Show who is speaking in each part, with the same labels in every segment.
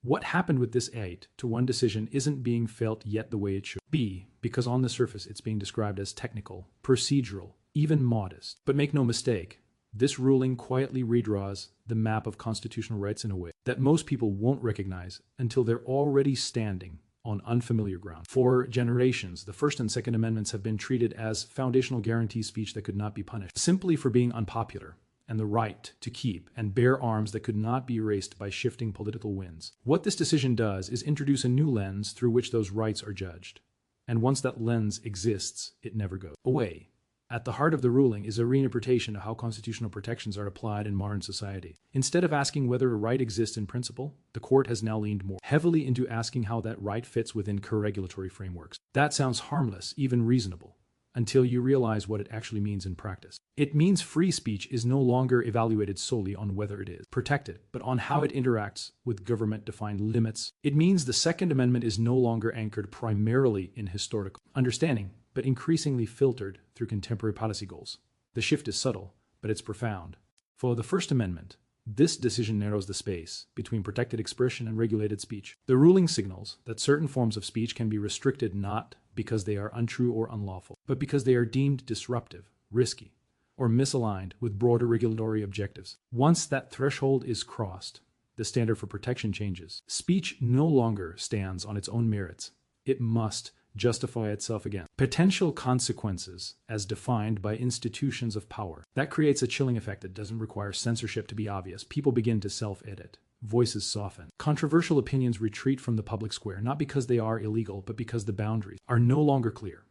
Speaker 1: What happened with this 8-1 decision isn't being felt yet the way it should be, because on the surface it's being described as technical, procedural, even modest. But make no mistake, this ruling quietly redraws the map of constitutional rights in a way that most people won't recognize until they're already standing on unfamiliar ground. For generations, the First and Second Amendments have been treated as foundational guarantee speech that could not be punished, simply for being unpopular, and the right to keep and bear arms that could not be erased by shifting political winds. What this decision does is introduce a new lens through which those rights are judged. And once that lens exists, it never goes away. At the heart of the ruling is a reinterpretation of how constitutional protections are applied in modern society. Instead of asking whether a right exists in principle, the court has now leaned more heavily into asking how that right fits within co-regulatory frameworks. That sounds harmless, even reasonable, until you realize what it actually means in practice. It means free speech is no longer evaluated solely on whether it is protected, but on how it interacts with government-defined limits. It means the Second Amendment is no longer anchored primarily in historical understanding, but increasingly filtered through contemporary policy goals. The shift is subtle, but it's profound. For the First Amendment, this decision narrows the space between protected expression and regulated speech. The ruling signals that certain forms of speech can be restricted not because they are untrue or unlawful, but because they are deemed disruptive, risky, or misaligned with broader regulatory objectives. Once that threshold is crossed, the standard for protection changes. Speech no longer stands on its own merits. It must justify itself against potential consequences as defined by institutions of power. That creates a chilling effect that doesn't require censorship to be obvious. People begin to self-edit. Voices soften. Controversial opinions retreat from the public square, not because they are illegal, but because the boundaries are no longer clear.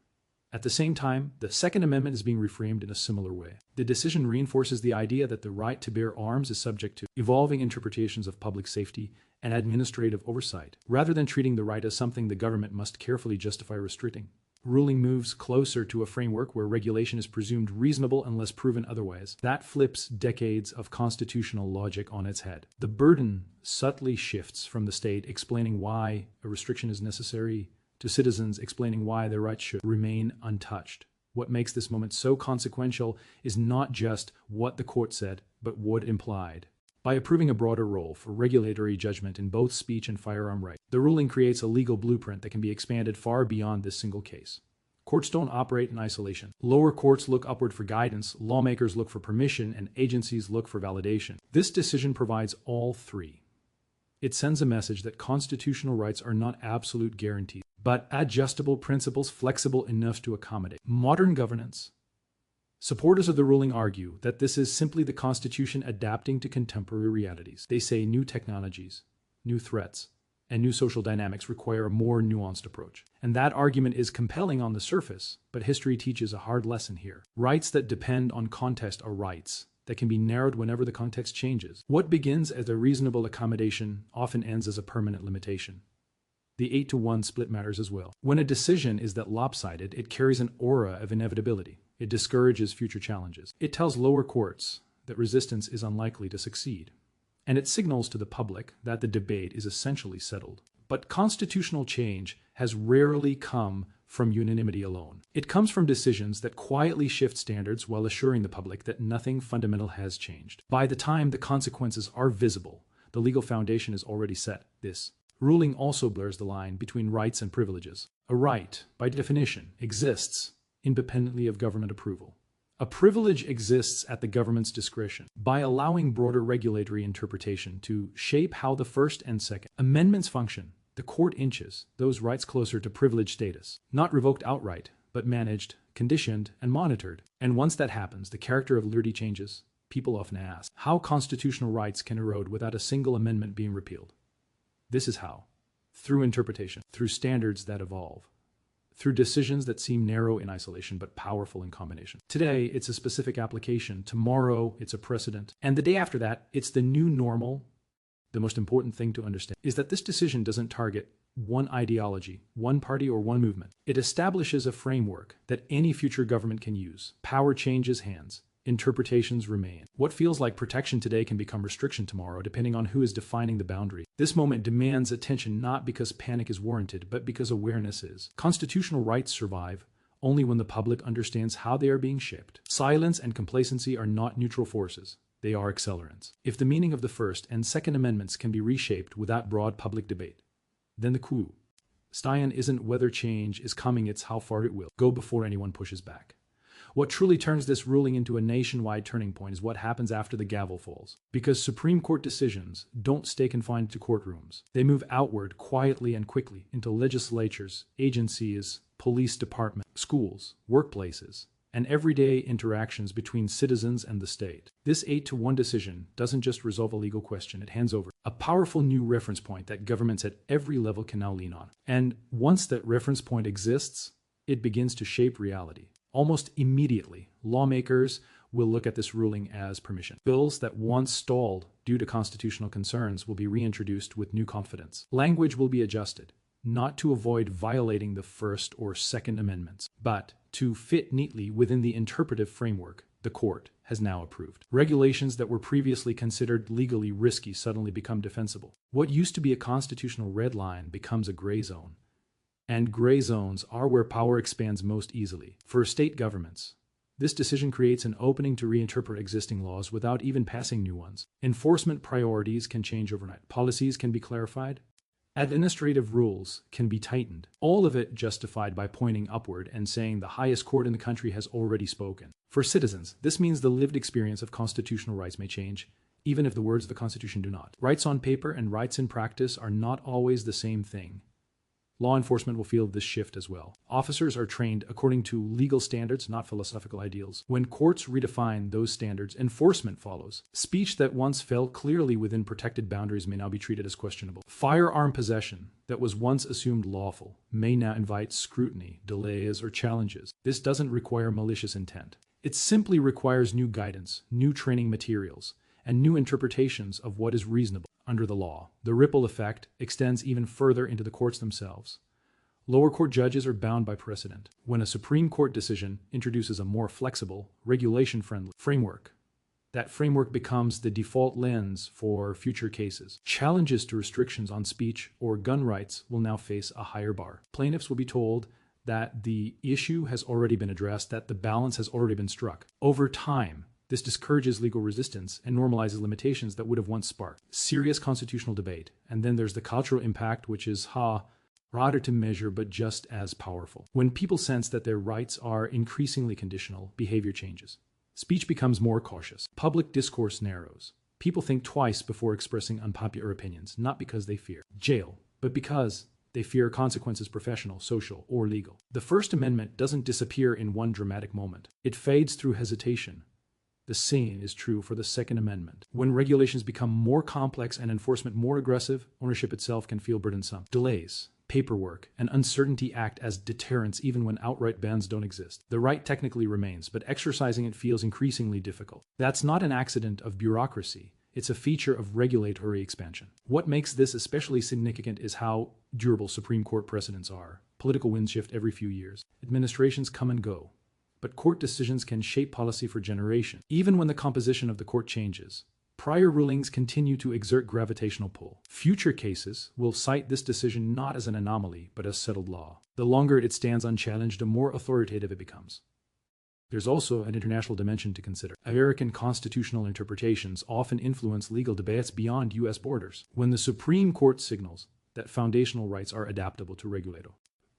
Speaker 1: At the same time, the Second Amendment is being reframed in a similar way. The decision reinforces the idea that the right to bear arms is subject to evolving interpretations of public safety and administrative oversight, rather than treating the right as something the government must carefully justify restricting. Ruling moves closer to a framework where regulation is presumed reasonable unless proven otherwise. That flips decades of constitutional logic on its head. The burden subtly shifts from the state explaining why a restriction is necessary to citizens explaining why their rights should remain untouched. What makes this moment so consequential is not just what the court said, but what it implied. By approving a broader role for regulatory judgment in both speech and firearm rights, the ruling creates a legal blueprint that can be expanded far beyond this single case. Courts don't operate in isolation. Lower courts look upward for guidance, lawmakers look for permission, and agencies look for validation. This decision provides all three. It sends a message that constitutional rights are not absolute guarantees, but adjustable principles flexible enough to accommodate modern governance. Supporters of the ruling argue that this is simply the Constitution adapting to contemporary realities. They say new technologies, new threats, and new social dynamics require a more nuanced approach. And that argument is compelling on the surface, but history teaches a hard lesson here. Rights that depend on context are rights that can be narrowed whenever the context changes. What begins as a reasonable accommodation often ends as a permanent limitation. The 8-1 split matters as well. When a decision is that lopsided, it carries an aura of inevitability. It discourages future challenges. It tells lower courts that resistance is unlikely to succeed. And it signals to the public that the debate is essentially settled. But constitutional change has rarely come from unanimity alone. It comes from decisions that quietly shift standards while assuring the public that nothing fundamental has changed. By the time the consequences are visible, the legal foundation is already set. This ruling also blurs the line between rights and privileges. A right, by definition, exists independently of government approval. A privilege exists at the government's discretion. By allowing broader regulatory interpretation to shape how the First and Second Amendments function, the court inches those rights closer to privileged status, not revoked outright, but managed, conditioned, and monitored. And once that happens, the character of liberty changes. People often ask how constitutional rights can erode without a single amendment being repealed. This is how. Through interpretation, through standards that evolve, through decisions that seem narrow in isolation but powerful in combination. Today, it's a specific application. Tomorrow, it's a precedent. And the day after that, it's the new normal. The most important thing to understand is that this decision doesn't target one ideology, one party, or one movement. It establishes a framework that any future government can use. Power changes hands. Interpretations remain. What feels like protection today can become restriction tomorrow, depending on who is defining the boundary. This moment demands attention not because panic is warranted, but because awareness is. Constitutional rights survive only when the public understands how they are being shaped. Silence and complacency are not neutral forces. They are accelerants. If the meaning of the First and Second Amendments can be reshaped without broad public debate, then the question isn't whether change is coming, it's how far it will go before anyone pushes back. What truly turns this ruling into a nationwide turning point is what happens after the gavel falls. Because Supreme Court decisions don't stay confined to courtrooms. They move outward quietly and quickly into legislatures, agencies, police departments, schools, workplaces, and everyday interactions between citizens and the state. This 8-1 decision doesn't just resolve a legal question, it hands over a powerful new reference point that governments at every level can now lean on. And once that reference point exists, it begins to shape reality. Almost immediately, lawmakers will look at this ruling as permission. Bills that once stalled due to constitutional concerns will be reintroduced with new confidence. Language will be adjusted, not to avoid violating the First or Second Amendments, but to fit neatly within the interpretive framework the court has now approved. Regulations that were previously considered legally risky suddenly become defensible. What used to be a constitutional red line becomes a gray zone. And gray zones are where power expands most easily. For state governments, this decision creates an opening to reinterpret existing laws without even passing new ones. Enforcement priorities can change overnight. Policies can be clarified. Administrative rules can be tightened. All of it justified by pointing upward and saying the highest court in the country has already spoken. For citizens, this means the lived experience of constitutional rights may change, even if the words of the Constitution do not. Rights on paper and rights in practice are not always the same thing. Law enforcement will feel this shift as well. Officers are trained according to legal standards, not philosophical ideals. When courts redefine those standards, enforcement follows. Speech that once fell clearly within protected boundaries may now be treated as questionable. Firearm possession that was once assumed lawful may now invite scrutiny, delays, or challenges. This doesn't require malicious intent. It simply requires new guidance, new training materials, and new interpretations of what is reasonable under the law. The ripple effect extends even further into the courts themselves. Lower court judges are bound by precedent. When a Supreme Court decision introduces a more flexible, regulation-friendly framework, that framework becomes the default lens for future cases. Challenges to restrictions on speech or gun rights will now face a higher bar. Plaintiffs will be told that the issue has already been addressed, that the balance has already been struck. Over time, this discourages legal resistance and normalizes limitations that would have once sparked serious constitutional debate. And then there's the cultural impact, which is harder to measure but just as powerful. When people sense that their rights are increasingly conditional, behavior changes. Speech becomes more cautious. Public discourse narrows. People think twice before expressing unpopular opinions, not because they fear jail, but because they fear consequences, professional, social, or legal. The First Amendment doesn't disappear in one dramatic moment. It fades through hesitation. The same is true for the Second Amendment. When regulations become more complex and enforcement more aggressive, ownership itself can feel burdensome. Delays, paperwork, and uncertainty act as deterrents even when outright bans don't exist. The right technically remains, but exercising it feels increasingly difficult. That's not an accident of bureaucracy. It's a feature of regulatory expansion. What makes this especially significant is how durable Supreme Court precedents are. Political winds shift every few years. Administrations come and go. But court decisions can shape policy for generations. Even when the composition of the court changes, prior rulings continue to exert gravitational pull. Future cases will cite this decision not as an anomaly, but as settled law. The longer it stands unchallenged, the more authoritative it becomes. There's also an international dimension to consider. American constitutional interpretations often influence legal debates beyond U.S. borders. When the Supreme Court signals that foundational rights are adaptable to regulator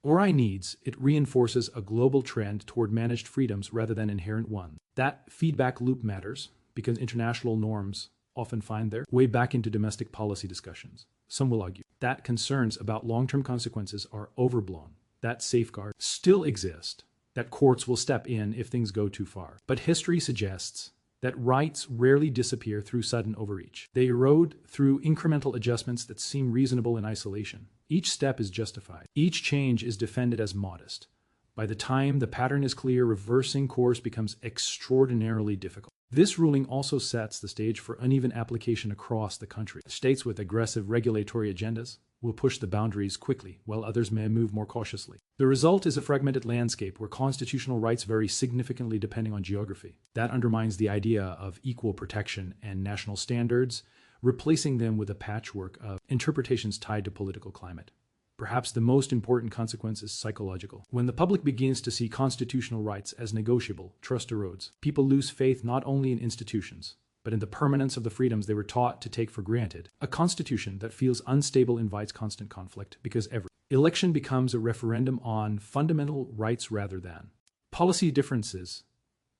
Speaker 1: or needs, it reinforces a global trend toward managed freedoms rather than inherent ones. That feedback loop matters because international norms often find their way back into domestic policy discussions. Some will argue that concerns about long-term consequences are overblown, that safeguards still exist, that courts will step in if things go too far. But history suggests that rights rarely disappear through sudden overreach. They erode through incremental adjustments that seem reasonable in isolation. Each step is justified. Each change is defended as modest. By the time the pattern is clear, reversing course becomes extraordinarily difficult. This ruling also sets the stage for uneven application across the country. States with aggressive regulatory agendas will push the boundaries quickly, while others may move more cautiously. The result is a fragmented landscape where constitutional rights vary significantly depending on geography. That undermines the idea of equal protection and national standards, replacing them with a patchwork of interpretations tied to political climate. Perhaps the most important consequence is psychological. When the public begins to see constitutional rights as negotiable, trust erodes. People lose faith not only in institutions, but in the permanence of the freedoms they were taught to take for granted. A constitution that feels unstable invites constant conflict because every election becomes a referendum on fundamental rights rather than policy differences.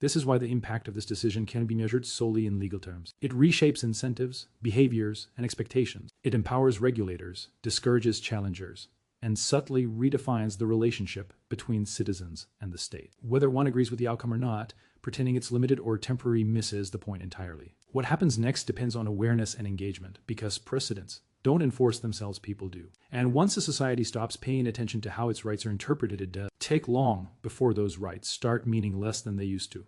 Speaker 1: This is why the impact of this decision can be measured solely in legal terms. It reshapes incentives, behaviors, and expectations. It empowers regulators, discourages challengers, and subtly redefines the relationship between citizens and the state. Whether one agrees with the outcome or not, pretending it's limited or temporary misses the point entirely. What happens next depends on awareness and engagement, because precedents don't enforce themselves, people do. And once a society stops paying attention to how its rights are interpreted, it does take long before those rights start meaning less than they used to.